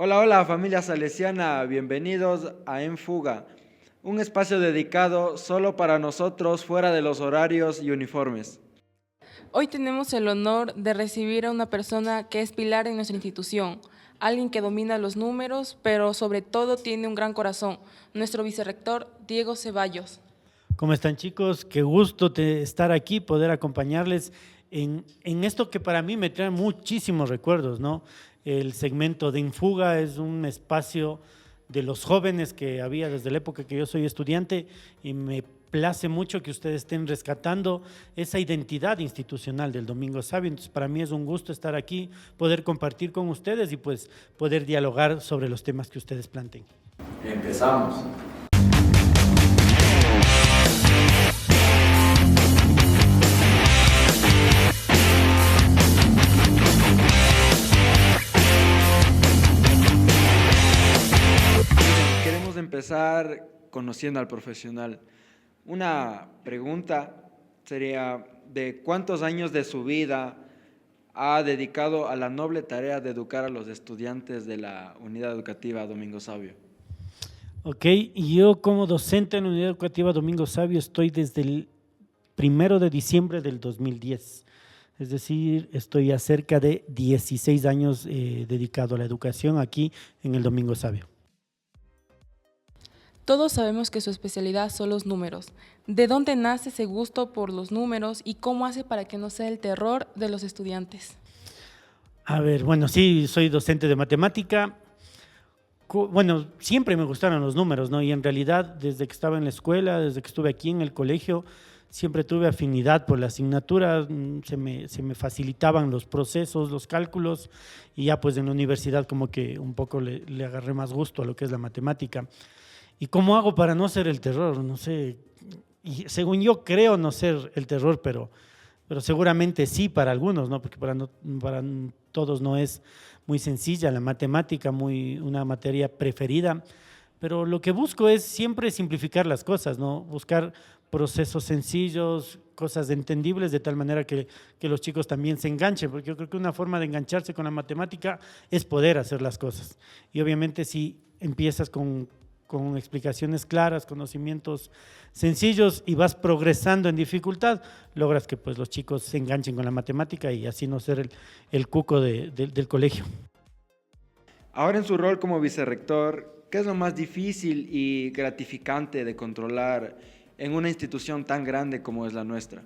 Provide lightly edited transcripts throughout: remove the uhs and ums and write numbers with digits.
Hola, hola familia salesiana, bienvenidos a En Fuga, un espacio dedicado solo para nosotros fuera de los horarios y uniformes. Hoy tenemos el honor de recibir a una persona que es pilar en nuestra institución, alguien que domina los números, pero sobre todo tiene un gran corazón, nuestro vicerrector Diego Ceballos. ¿Cómo están, chicos? Qué gusto estar aquí, poder acompañarles en esto que para mí me trae muchísimos recuerdos, ¿no? El segmento de Infuga es un espacio de los jóvenes que había desde la época que yo soy estudiante y me place mucho que ustedes estén rescatando esa identidad institucional del Domingo Sabio. Entonces, para mí es un gusto estar aquí, poder compartir con ustedes y pues poder dialogar sobre los temas que ustedes planteen. Empezamos. Queremos empezar conociendo al profesional. Una pregunta sería, ¿de cuántos años de su vida ha dedicado a la noble tarea de educar a los estudiantes de la Unidad Educativa Domingo Sabio? Ok, y yo como docente en la Unidad Educativa Domingo Sabio estoy desde el 1 de diciembre del 2010. Es decir, estoy a cerca de 16 años dedicado a la educación aquí en el Domingo Sabio. Todos sabemos que su especialidad son los números. ¿De dónde nace ese gusto por los números y cómo hace para que no sea el terror de los estudiantes? A ver, bueno, sí, soy docente de matemática. Bueno, siempre me gustaron los números, ¿no? Y en realidad, desde que estaba en la escuela, desde que estuve aquí en el colegio, siempre tuve afinidad por la asignatura, se me facilitaban los procesos, los cálculos, y ya pues en la universidad como que un poco le agarré más gusto a lo que es la matemática. ¿Y cómo hago para no ser el terror? No sé, y según yo creo no ser el terror, pero seguramente sí para algunos, ¿no? Porque para todos no es muy sencilla la matemática, una materia preferida, pero lo que busco es siempre simplificar las cosas, ¿no? Buscar procesos sencillos, cosas entendibles, de tal manera que los chicos también se enganchen, porque yo creo que una forma de engancharse con la matemática es poder hacer las cosas. Y obviamente si empiezas con explicaciones claras, conocimientos sencillos y vas progresando en dificultad, logras que pues, los chicos se enganchen con la matemática y así no ser el cuco del colegio. Ahora en su rol como vicerrector, ¿qué es lo más difícil y gratificante de controlar en una institución tan grande como es la nuestra?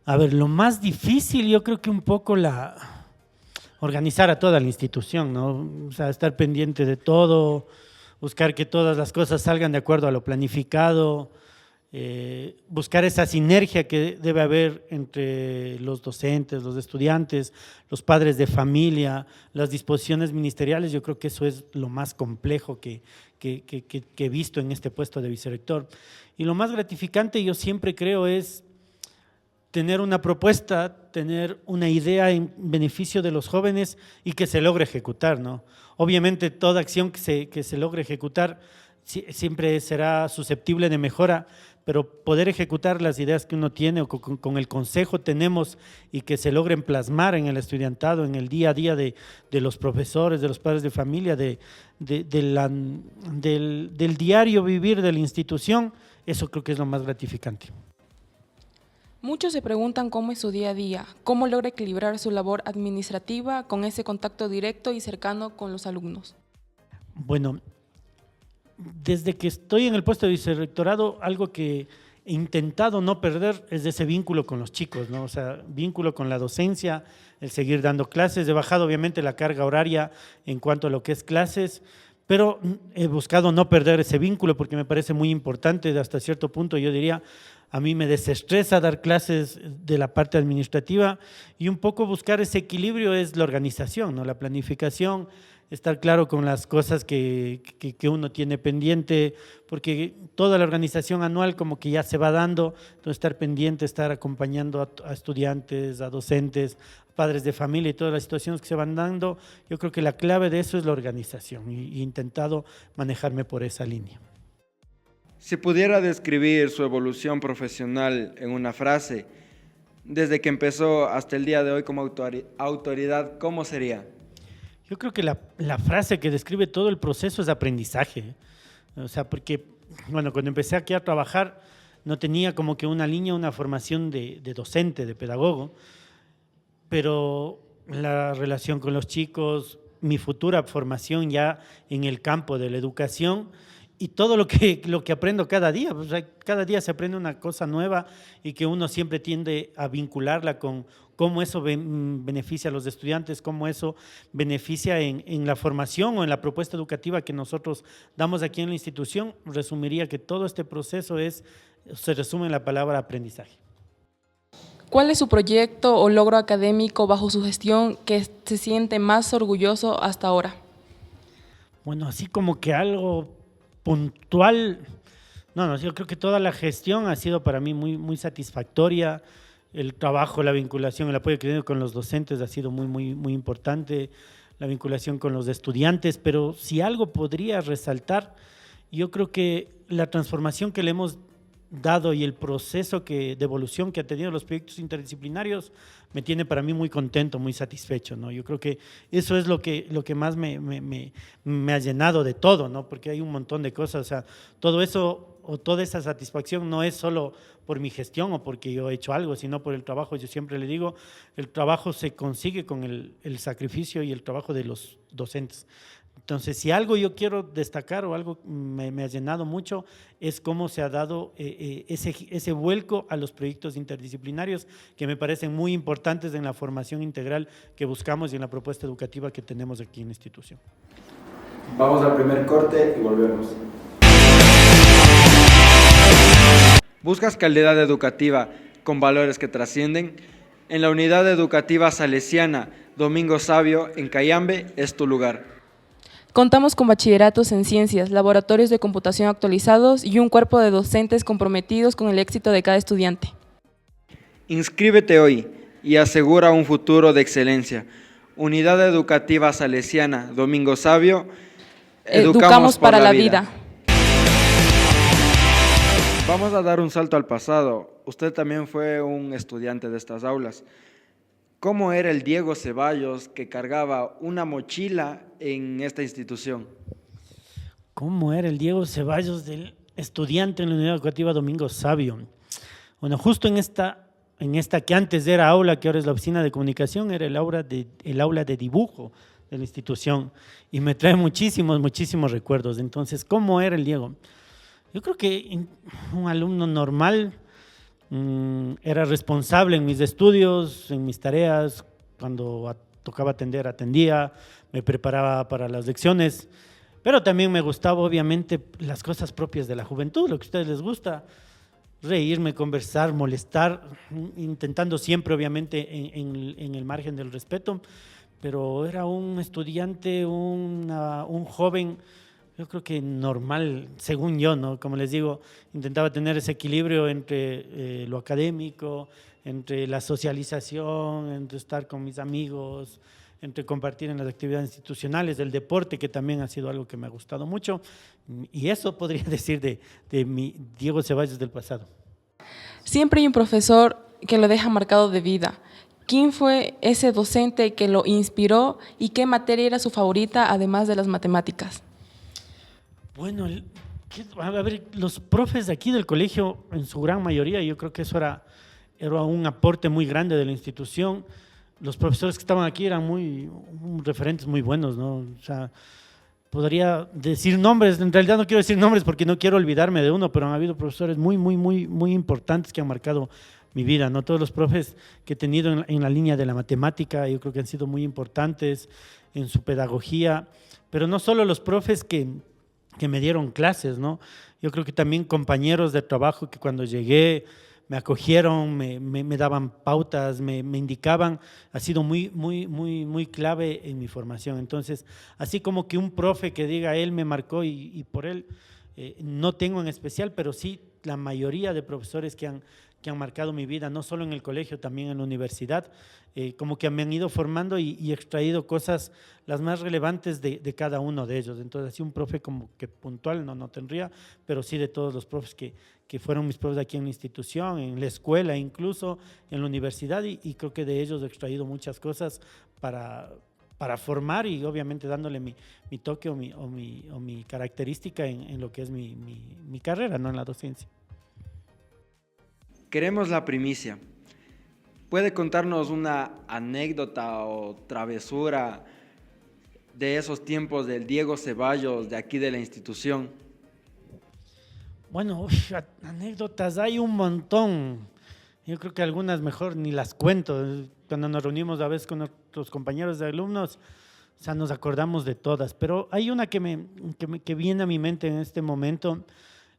A ver, lo más difícil yo creo que un poco organizar a toda la institución, ¿no? O sea, estar pendiente de todo, buscar que todas las cosas salgan de acuerdo a lo planificado, buscar esa sinergia que debe haber entre los docentes, los estudiantes, los padres de familia, las disposiciones ministeriales. Yo creo que eso es lo más complejo que he visto en este puesto de vicerrector. Y lo más gratificante, yo siempre creo, es tener una propuesta, tener una idea en beneficio de los jóvenes y que se logre ejecutar, ¿no? Obviamente toda acción que se logre ejecutar siempre será susceptible de mejora, pero poder ejecutar las ideas que uno tiene o con el consejo tenemos y que se logren plasmar en el estudiantado, en el día a día de los profesores, de los padres de familia, del diario vivir de la institución, eso creo que es lo más gratificante. Muchos se preguntan cómo es su día a día, cómo logra equilibrar su labor administrativa con ese contacto directo y cercano con los alumnos. Bueno, desde que estoy en el puesto de vicerrectorado, algo que he intentado no perder es ese vínculo con los chicos, ¿no? O sea, vínculo con la docencia, el seguir dando clases. He bajado obviamente la carga horaria en cuanto a lo que es clases, pero he buscado no perder ese vínculo porque me parece muy importante. Hasta cierto punto yo diría, a mí me desestresa dar clases de la parte administrativa y un poco buscar ese equilibrio es la organización, ¿no? La planificación, estar claro con las cosas que uno tiene pendiente, porque toda la organización anual como que ya se va dando, entonces estar pendiente, estar acompañando a estudiantes, a docentes, padres de familia y todas las situaciones que se van dando, yo creo que la clave de eso es la organización y he intentado manejarme por esa línea. Si pudiera describir su evolución profesional en una frase, desde que empezó hasta el día de hoy como autoridad, ¿cómo sería? Yo creo que la frase que describe todo el proceso es aprendizaje. O sea, porque, bueno, cuando empecé aquí a trabajar, no tenía como que una línea, una formación de docente, de pedagogo, pero la relación con los chicos, mi futura formación ya en el campo de la educación y todo lo que aprendo cada día. O sea, cada día se aprende una cosa nueva y que uno siempre tiende a vincularla con cómo eso beneficia a los estudiantes, cómo eso beneficia en la formación o en la propuesta educativa que nosotros damos aquí en la institución. Resumiría que todo este proceso se resume en la palabra aprendizaje. ¿Cuál es su proyecto o logro académico bajo su gestión que se siente más orgulloso hasta ahora? Bueno, así como que algo puntual, no, yo creo que toda la gestión ha sido para mí muy satisfactoria. El trabajo, la vinculación, el apoyo que he tenido con los docentes ha sido muy importante, la vinculación con los estudiantes, pero si algo podría resaltar, yo creo que la transformación que le hemos dado y el proceso de evolución que ha tenido los proyectos interdisciplinarios me tiene para mí muy contento, muy satisfecho, ¿no? Yo creo que eso es lo que más me ha llenado de todo, ¿no? Porque hay un montón de cosas, o sea, todo eso o toda esa satisfacción no es solo por mi gestión o porque yo he hecho algo, sino por el trabajo. Yo siempre le digo, el trabajo se consigue con el sacrificio y el trabajo de los docentes. Entonces, si algo yo quiero destacar o algo me ha llenado mucho, es cómo se ha dado ese vuelco a los proyectos interdisciplinarios que me parecen muy importantes en la formación integral que buscamos y en la propuesta educativa que tenemos aquí en la institución. Vamos al primer corte y volvemos. ¿Buscas calidad educativa con valores que trascienden? En la Unidad Educativa Salesiana Domingo Savio, en Cayambe, es tu lugar. Contamos con bachilleratos en ciencias, laboratorios de computación actualizados y un cuerpo de docentes comprometidos con el éxito de cada estudiante. Inscríbete hoy y asegura un futuro de excelencia. Unidad Educativa Salesiana Domingo Savio, educamos para la vida. Vamos a dar un salto al pasado. Usted también fue un estudiante de estas aulas. ¿Cómo era el Diego Ceballos que cargaba una mochila en esta institución? ¿Cómo era el Diego Ceballos del estudiante en la Unidad Educativa Domingo Savio? Bueno, justo en esta que antes era aula, que ahora es la oficina de comunicación, era el aula de dibujo de la institución y me trae muchísimos recuerdos. Entonces, ¿cómo era el Diego? Yo creo que un alumno normal, era responsable en mis estudios, en mis tareas, cuando tocaba atender, atendía, me preparaba para las lecciones, pero también me gustaba obviamente las cosas propias de la juventud, lo que a ustedes les gusta, reírme, conversar, molestar, intentando siempre obviamente en el margen del respeto, pero era un estudiante, un joven, yo creo que normal, según yo, ¿no? Como les digo, intentaba tener ese equilibrio entre lo académico, entre la socialización, entre estar con mis amigos, entre compartir en las actividades institucionales, el deporte, que también ha sido algo que me ha gustado mucho. Y eso podría decir de mi Diego Ceballos del pasado. Siempre hay un profesor que lo deja marcado de vida. ¿Quién fue ese docente que lo inspiró y qué materia era su favorita, además de las matemáticas? Bueno, a ver, los profes de aquí del colegio, en su gran mayoría, yo creo que eso era un aporte muy grande de la institución. Los profesores que estaban aquí eran referentes muy buenos, ¿no? O sea, podría decir nombres, en realidad no quiero decir nombres porque no quiero olvidarme de uno, pero han habido profesores muy importantes que han marcado mi vida, ¿no? Todos los profes que he tenido en la línea de la matemática, yo creo que han sido muy importantes en su pedagogía, pero no solo los profes que me dieron clases, ¿no? Yo creo que también compañeros de trabajo que cuando llegué me acogieron, me daban pautas, me indicaban, ha sido muy clave en mi formación. Entonces, así como que un profe que diga, él me marcó y por él, no tengo en especial, pero sí la mayoría de profesores que han marcado mi vida, no solo en el colegio, también en la universidad, como que me han ido formando y extraído cosas las más relevantes de cada uno de ellos. Entonces, así un profe como que puntual no tendría, pero sí de todos los profes que fueron mis profes aquí en la institución, en la escuela, incluso en la universidad, y creo que de ellos he extraído muchas cosas para para formar y obviamente dándole mi toque o mi característica en lo que es mi carrera, ¿no? En la docencia. Queremos la primicia. ¿Puede contarnos una anécdota o travesura de esos tiempos del Diego Ceballos de aquí de la institución? Bueno, anécdotas hay un montón. Yo creo que algunas mejor ni las cuento. Cuando nos reunimos a veces con nuestros compañeros de alumnos, o sea, nos acordamos de todas. Pero hay una que viene a mi mente en este momento.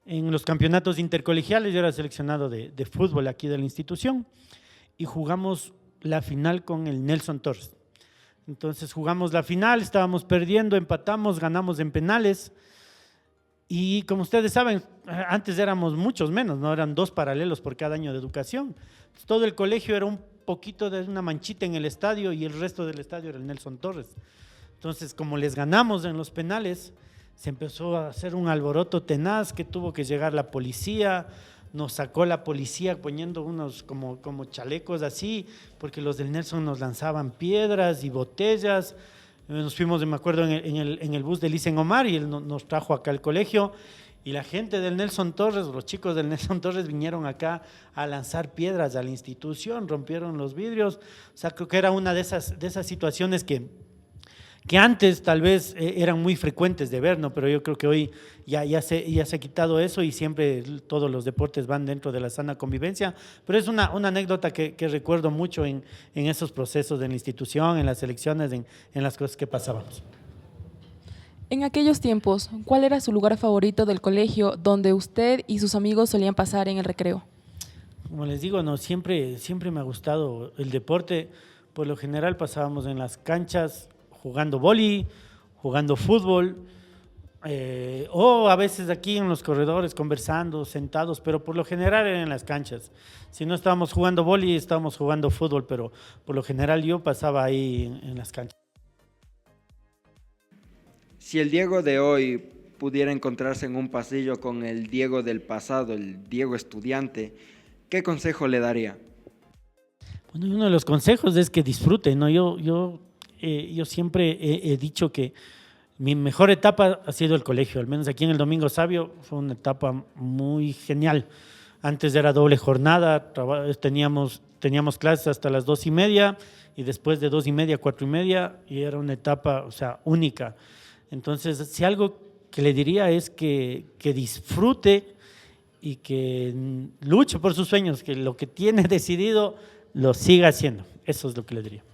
En los campeonatos intercolegiales, yo era seleccionado de fútbol aquí de la institución y jugamos la final con el Nelson Torres. Entonces jugamos la final, estábamos perdiendo, empatamos, ganamos en penales. Y como ustedes saben, antes éramos muchos menos, ¿no? Eran 2 paralelos por cada año de educación. Entonces, todo el colegio era un poquito de una manchita en el estadio y el resto del estadio era el Nelson Torres. Entonces, como les ganamos en los penales, se empezó a hacer un alboroto tenaz que tuvo que llegar la policía, nos sacó la policía poniendo unos como chalecos así, porque los del Nelson nos lanzaban piedras y botellas. Nos fuimos, me acuerdo, en el bus de Licen Omar y él nos trajo acá al colegio y la gente del Nelson Torres, los chicos del Nelson Torres vinieron acá a lanzar piedras a la institución, rompieron los vidrios. O sea, creo que era una de esas situaciones que antes tal vez eran muy frecuentes de ver, ¿no? Pero yo creo que hoy ya se ha quitado eso y siempre todos los deportes van dentro de la sana convivencia, pero es una anécdota que recuerdo mucho en esos procesos de la institución, en las selecciones, en las cosas que pasábamos. En aquellos tiempos, ¿cuál era su lugar favorito del colegio donde usted y sus amigos solían pasar en el recreo? Como les digo, no, siempre me ha gustado el deporte. Por lo general pasábamos en las canchas jugando vóley, jugando fútbol, o a veces aquí en los corredores conversando, sentados, pero por lo general era en las canchas. Si no estábamos jugando vóley, estábamos jugando fútbol, pero por lo general yo pasaba ahí en las canchas. Si el Diego de hoy pudiera encontrarse en un pasillo con el Diego del pasado, el Diego estudiante, ¿qué consejo le daría? Bueno, uno de los consejos es que disfrute, ¿no? Yo siempre he dicho que mi mejor etapa ha sido el colegio, al menos aquí en el Domingo Sabio fue una etapa muy genial. Antes era doble jornada, teníamos clases hasta las 2:30 y después de 2:30 a 4:30 y era una etapa, o sea, única. Entonces, si algo que le diría es que disfrute y que luche por sus sueños, que lo que tiene decidido lo siga haciendo. Eso es lo que le diría.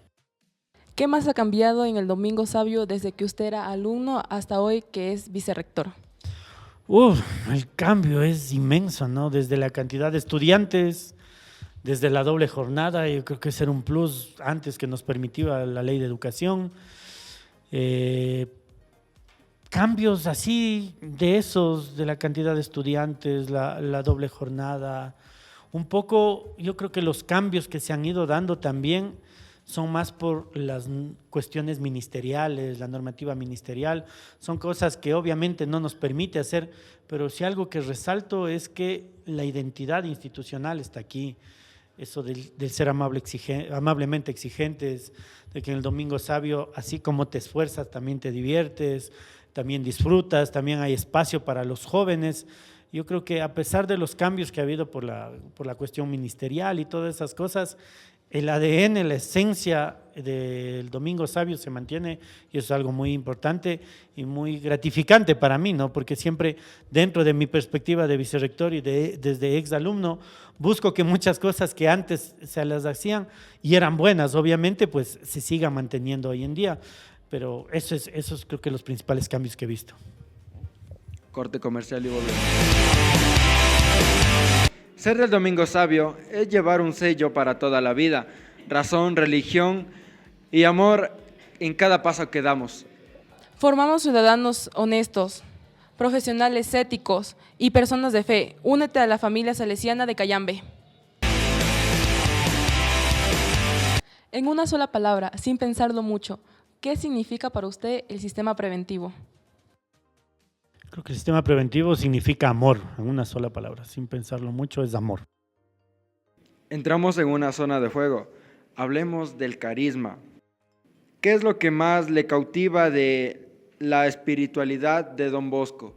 ¿Qué más ha cambiado en el Domingo Sabio desde que usted era alumno hasta hoy que es vicerrector? El cambio es inmenso, ¿no? Desde la cantidad de estudiantes, desde la doble jornada, yo creo que ese era un plus antes que nos permitía la ley de educación. Cambios así de esos, de la cantidad de estudiantes, la doble jornada. Un poco, yo creo que los cambios que se han ido dando también son más por las cuestiones ministeriales, la normativa ministerial, son cosas que obviamente no nos permite hacer, pero sí algo que resalto es que la identidad institucional está aquí, eso del ser amablemente exigentes, de que en el Domingo Sabio, así como te esfuerzas, también te diviertes, también disfrutas, también hay espacio para los jóvenes. Yo creo que a pesar de los cambios que ha habido por la cuestión ministerial y todas esas cosas, el ADN, la esencia del Domingo Sabio se mantiene y eso es algo muy importante y muy gratificante para mí, ¿no? Porque siempre dentro de mi perspectiva de vicerrector y desde exalumno busco que muchas cosas que antes se las hacían y eran buenas, obviamente, pues se sigan manteniendo hoy en día. Pero eso es creo que los principales cambios que he visto. Corte comercial y volvemos. Ser del Domingo Sabio es llevar un sello para toda la vida, razón, religión y amor en cada paso que damos. Formamos ciudadanos honestos, profesionales éticos y personas de fe. Únete a la familia salesiana de Cayambe. En una sola palabra, sin pensarlo mucho, ¿qué significa para usted el sistema preventivo? Creo que el sistema preventivo significa amor, en una sola palabra, sin pensarlo mucho, es amor. Entramos en una zona de fuego. Hablemos del carisma. ¿qué es lo que más le cautiva de la espiritualidad de Don Bosco?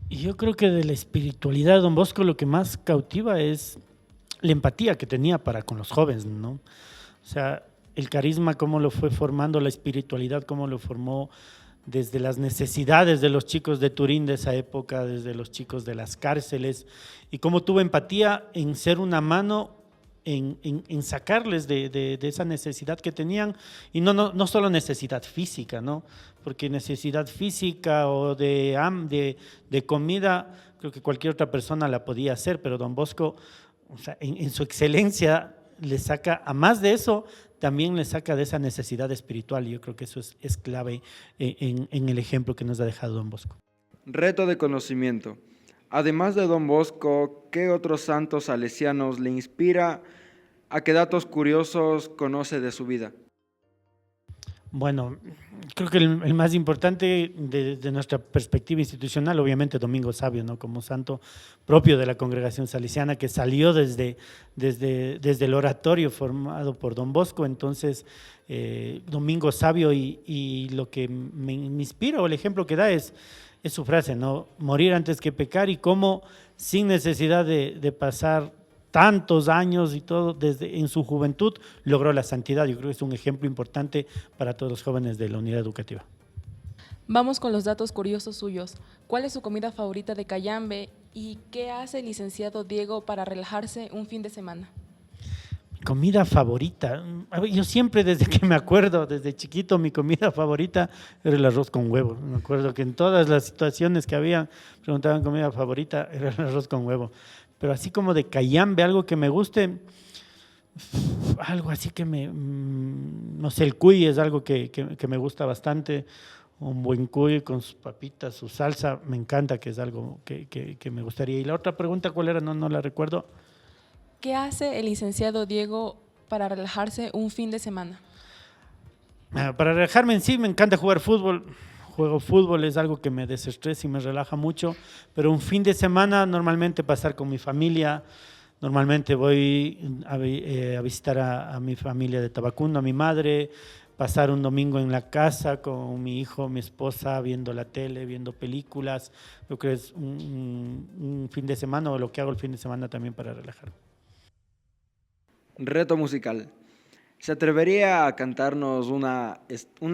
Y yo creo que de la espiritualidad de Don Bosco lo que más cautiva es la empatía que tenía para con los jóvenes, ¿no? O sea, el carisma, cómo lo fue formando, la espiritualidad, cómo lo formó desde las necesidades de los chicos de Turín de esa época, desde los chicos de las cárceles, y cómo tuvo empatía en ser una mano en sacarles de esa necesidad que tenían, y no solo necesidad física, ¿no? Porque necesidad física o de comida, creo que cualquier otra persona la podía hacer, pero Don Bosco, o sea, en su excelencia, le saca, a más de eso, también le saca de esa necesidad espiritual, y yo creo que eso es clave en el ejemplo que nos ha dejado Don Bosco. Reto de conocimiento. Además de Don Bosco, ¿qué otros santos salesianos le inspira? ¿A qué datos curiosos conoce de su vida? Bueno, creo que el más importante desde nuestra perspectiva institucional, obviamente Domingo Savio, ¿no? Como santo propio de la congregación salesiana, que salió desde el oratorio formado por Don Bosco. Entonces, Domingo Savio, y lo que me inspira o el ejemplo que da es su frase, ¿no? Morir antes que pecar, y cómo sin necesidad de pasar tantos años y todo, desde en su juventud logró la santidad. Yo creo que es un ejemplo importante para todos los jóvenes de la unidad educativa. Vamos con los datos curiosos suyos. ¿Cuál es su comida favorita de Cayambe y qué hace el licenciado Diego para relajarse un fin de semana? Comida favorita. A ver, yo siempre, desde que me acuerdo, desde chiquito, mi comida favorita era el arroz con huevo. Me acuerdo que en todas las situaciones que había, preguntaban comida favorita, era el arroz con huevo. Pero así como de Cayambe, algo que me guste, algo así que no sé, el cuy es algo que me gusta bastante. Un buen cuy con sus papitas, su salsa, me encanta, que es algo que me gustaría. Y la otra pregunta, ¿cuál era? No la recuerdo. ¿Qué hace el licenciado Diego para relajarse un fin de semana? Para relajarme en sí, me encanta jugar fútbol. Juego fútbol, es algo que me desestresa y me relaja mucho, pero un fin de semana normalmente pasar con mi familia. Normalmente voy a visitar a mi familia de Tabacundo, a mi madre, pasar un domingo en la casa con mi hijo, mi esposa, viendo la tele, viendo películas. Yo creo que es un fin de semana, o lo que hago el fin de semana también para relajarme. Reto musical. ¿Se atrevería a cantarnos una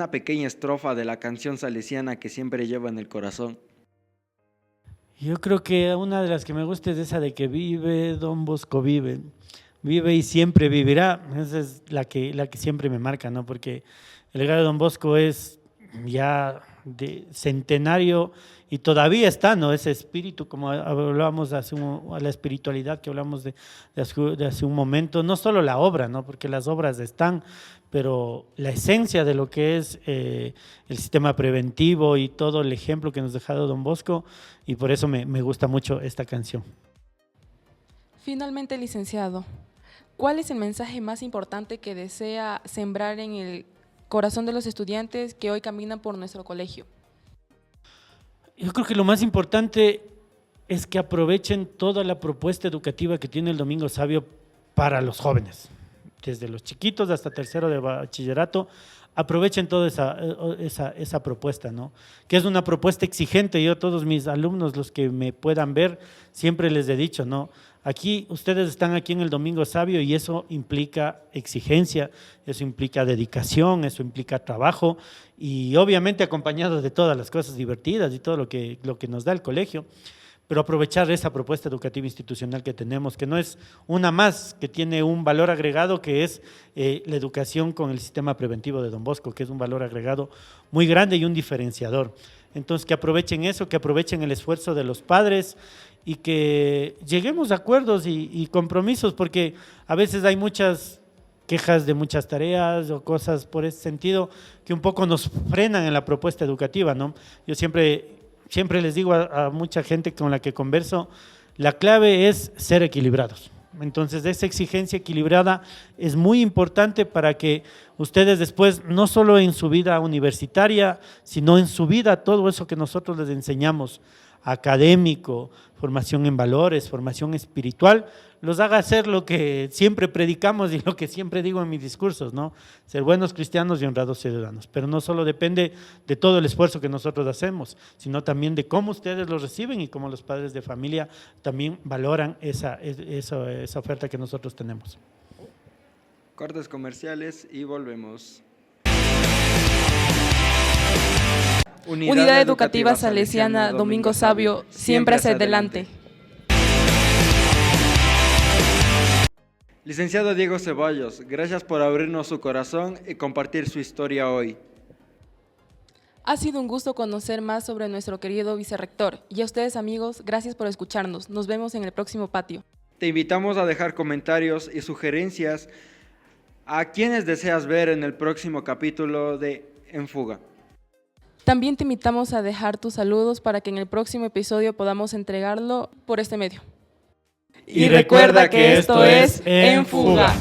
pequeña estrofa de la canción salesiana que siempre lleva en el corazón? Yo creo que una de las que me gusta es esa de que vive, Don Bosco vive. Vive y siempre vivirá. Esa es la que siempre me marca, ¿no? Porque el legado de Don Bosco es ya de centenario y todavía está, ¿no? Ese espíritu, como hablábamos a la espiritualidad que hablamos de hace un momento, no solo la obra, ¿no? Porque las obras están, pero la esencia de lo que es el sistema preventivo y todo el ejemplo que nos ha dejado Don Bosco, y por eso me gusta mucho esta canción. Finalmente, licenciado, ¿cuál es el mensaje más importante que desea sembrar en el corazón de los estudiantes que hoy caminan por nuestro colegio? Yo creo que lo más importante es que aprovechen toda la propuesta educativa que tiene el Domingo Savio para los jóvenes, desde los chiquitos hasta tercero de bachillerato. Aprovechen toda esa propuesta, ¿no? Que es una propuesta exigente. Yo a todos mis alumnos, los que me puedan ver, siempre les he dicho, ¿no? Aquí, ustedes están aquí en el Domingo Savio, y eso implica exigencia, eso implica dedicación, eso implica trabajo, y obviamente acompañado de todas las cosas divertidas y todo lo que nos da el colegio. Pero aprovechar esa propuesta educativa institucional que tenemos, que no es una más, que tiene un valor agregado, que es la educación con el sistema preventivo de Don Bosco, que es un valor agregado muy grande y un diferenciador. Entonces, que aprovechen eso, que aprovechen el esfuerzo de los padres, y que lleguemos a acuerdos y compromisos, porque a veces hay muchas quejas de muchas tareas o cosas por ese sentido que un poco nos frenan en la propuesta educativa, ¿no? Yo siempre les digo a mucha gente con la que converso, la clave es ser equilibrados. Entonces, esa exigencia equilibrada es muy importante para que ustedes después, no solo en su vida universitaria, sino en su vida, todo eso que nosotros les enseñamos académico, formación en valores, formación espiritual, los haga hacer lo que siempre predicamos y lo que siempre digo en mis discursos, ¿no? Ser buenos cristianos y honrados ciudadanos. Pero no solo depende de todo el esfuerzo que nosotros hacemos, sino también de cómo ustedes lo reciben y cómo los padres de familia también valoran esa oferta que nosotros tenemos. Cortes comerciales y volvemos. Unidad Educativa Salesiana Domingo Sabio, siempre hacia adelante. Licenciado Diego Ceballos, gracias por abrirnos su corazón y compartir su historia hoy. Ha sido un gusto conocer más sobre nuestro querido vicerrector. Y a ustedes, amigos, gracias por escucharnos. Nos vemos en el próximo patio. Te invitamos a dejar comentarios y sugerencias a quienes deseas ver en el próximo capítulo de En Fuga. También te invitamos a dejar tus saludos para que en el próximo episodio podamos entregarlo por este medio. Y recuerda que esto es En Fuga.